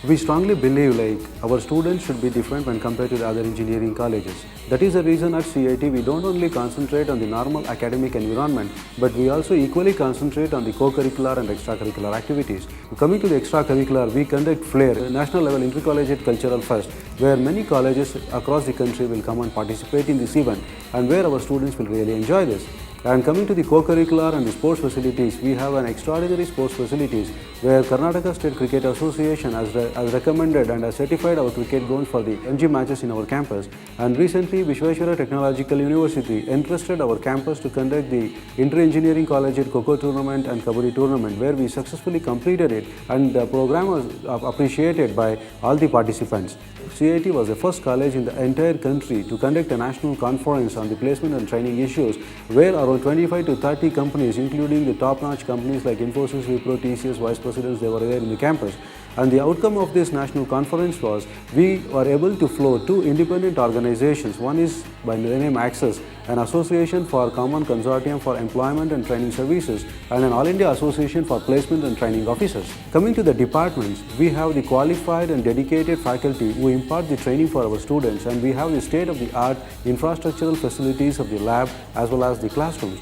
We strongly believe our students should be different when compared to the other engineering colleges. That is the reason at CIT we don't only concentrate on the normal academic environment, but we also equally concentrate on the co-curricular and extracurricular activities. Coming to the extracurricular, we conduct FLAIR, National Level Intercollegiate Cultural Fest, where many colleges across the country will come and participate in this event, and where our students will really enjoy this. And coming to the co-curricular and the sports facilities, we have an extraordinary sports facilities where Karnataka State Cricket Association has recommended and has certified our cricket grounds for the MG matches in our campus. And recently, Vishweshwara Technological University entrusted our campus to conduct the Inter-Engineering Collegiate Kho-Kho Tournament and Kabaddi Tournament, where we successfully completed it, and the program was appreciated by all the participants. CIT was the first college in the entire country to conduct a national conference on the placement and training issues, where around 25 to 30 companies, including the top-notch companies like Infosys, Wipro, TCS, vice presidents, they were there in the campus. And the outcome of this national conference was we were able to float two independent organizations. One is by the name Access, an association for common consortium for employment and training services, and an All India Association for placement and training officers. Coming to the departments, we have the qualified and dedicated faculty who impart the training for our students, and we have the state-of-the-art infrastructural facilities of the lab as well as the classrooms.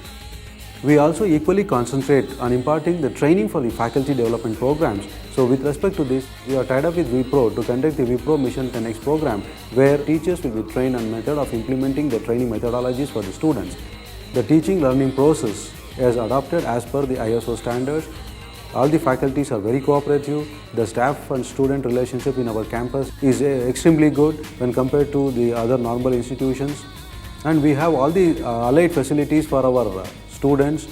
We also equally concentrate on imparting the training for the faculty development programs. So with respect to this, we are tied up with Wipro to conduct the Wipro Mission 10X program, where teachers will be trained on method of implementing the training methodologies for the students. The teaching learning process is adopted as per the ISO standards. All the faculties are very cooperative. The staff and student relationship in our campus is extremely good when compared to the other normal institutions. And we have all the allied facilities for our students,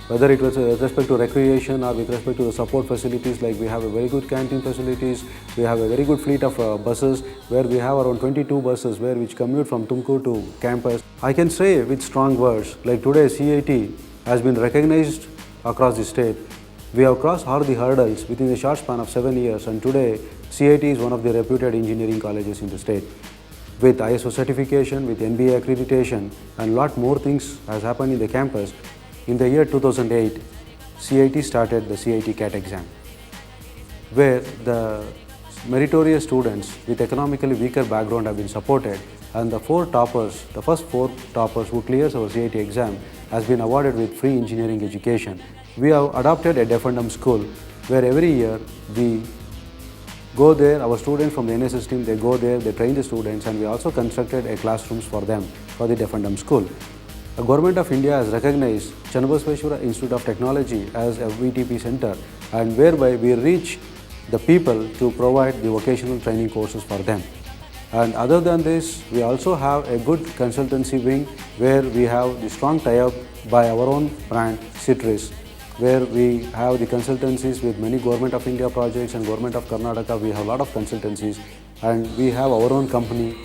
whether it was with respect to recreation or with respect to the support facilities. Like we have a very good canteen facilities, we have a very good fleet of buses, where we have around 22 buses which commute from Tumkur to campus. I can say with strong words, like today CIT has been recognized across the state. We have crossed all the hurdles within a short span of 7 years, and today CIT is one of the reputed engineering colleges in the state. With ISO certification, with NBA accreditation, and lot more things has happened in the campus. In the year 2008, CIT started the CIT CAT exam, where the meritorious students with economically weaker background have been supported, and the first four toppers who clears our CIT exam has been awarded with free engineering education. We have adopted a deaf and dumb school, where every year we go there, our students from the NSS team, they go there, they train the students, and we also constructed a classrooms for them for the deaf and dumb school. The Government of India has recognized Channabasweshwara Institute of Technology as a VTP center, and whereby we reach the people to provide the vocational training courses for them. And other than this, we also have a good consultancy wing, where we have the strong tie-up by our own brand Citrus, where we have the consultancies with many Government of India projects and Government of Karnataka. We have a lot of consultancies, and we have our own company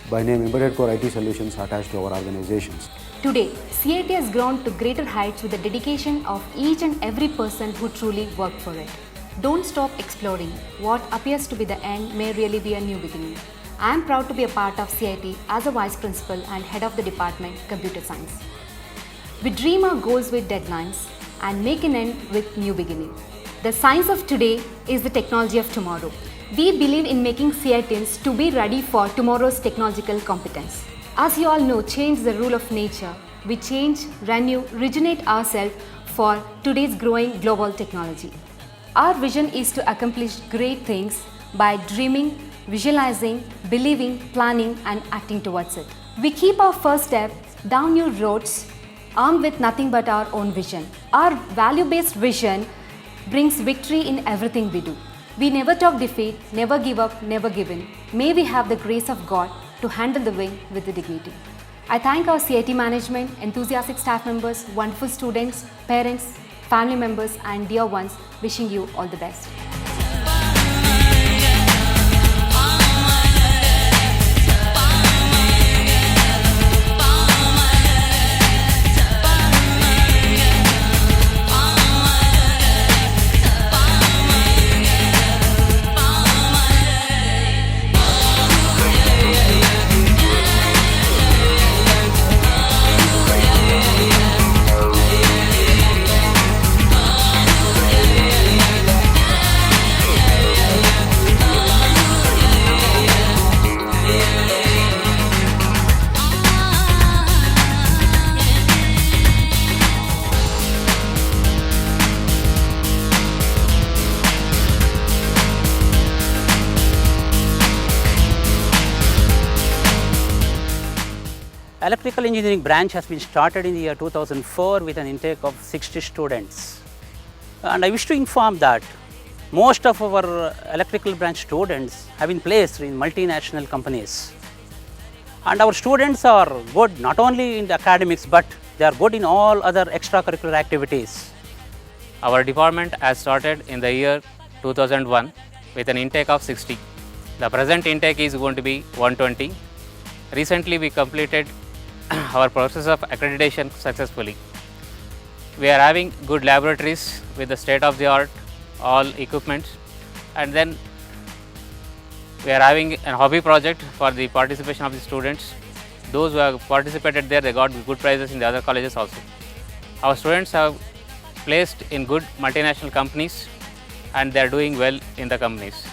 by name Embedded Core IT Solutions attached to our organizations. Today, CIT has grown to greater heights with the dedication of each and every person who truly worked for it. Don't stop exploring. What appears to be the end may really be a new beginning. I am proud to be a part of CIT as a Vice Principal and Head of the Department, Computer Science. We dream our goals with deadlines and make an end with new beginning. The science of today is the technology of tomorrow. We believe in making CITians to be ready for tomorrow's technological competence. As you all know, change is the rule of nature. We change, renew, regenerate ourselves for today's growing global technology. Our vision is to accomplish great things by dreaming, visualizing, believing, planning, and acting towards it. We keep our first step down new roads armed with nothing but our own vision. Our value-based vision brings victory in everything we do. We never talk defeat, never give up, never give in. May we have the grace of God to handle the wing with the dignity. I thank our CIT management, enthusiastic staff members, wonderful students, parents, family members, and dear ones, wishing you all the best. Electrical engineering branch has been started in the year 2004 with an intake of 60 students. And I wish to inform that most of our electrical branch students have been placed in multinational companies. And our students are good not only in the academics, but they are good in all other extracurricular activities. Our department has started in the year 2001 with an intake of 60. The present intake is going to be 120. Recently we completed our process of accreditation successfully. We are having good laboratories with the state of the art, all equipment, and then we are having a hobby project for the participation of the students. Those who have participated there, they got good prizes in the other colleges also. Our students have placed in good multinational companies and they are doing well in the companies.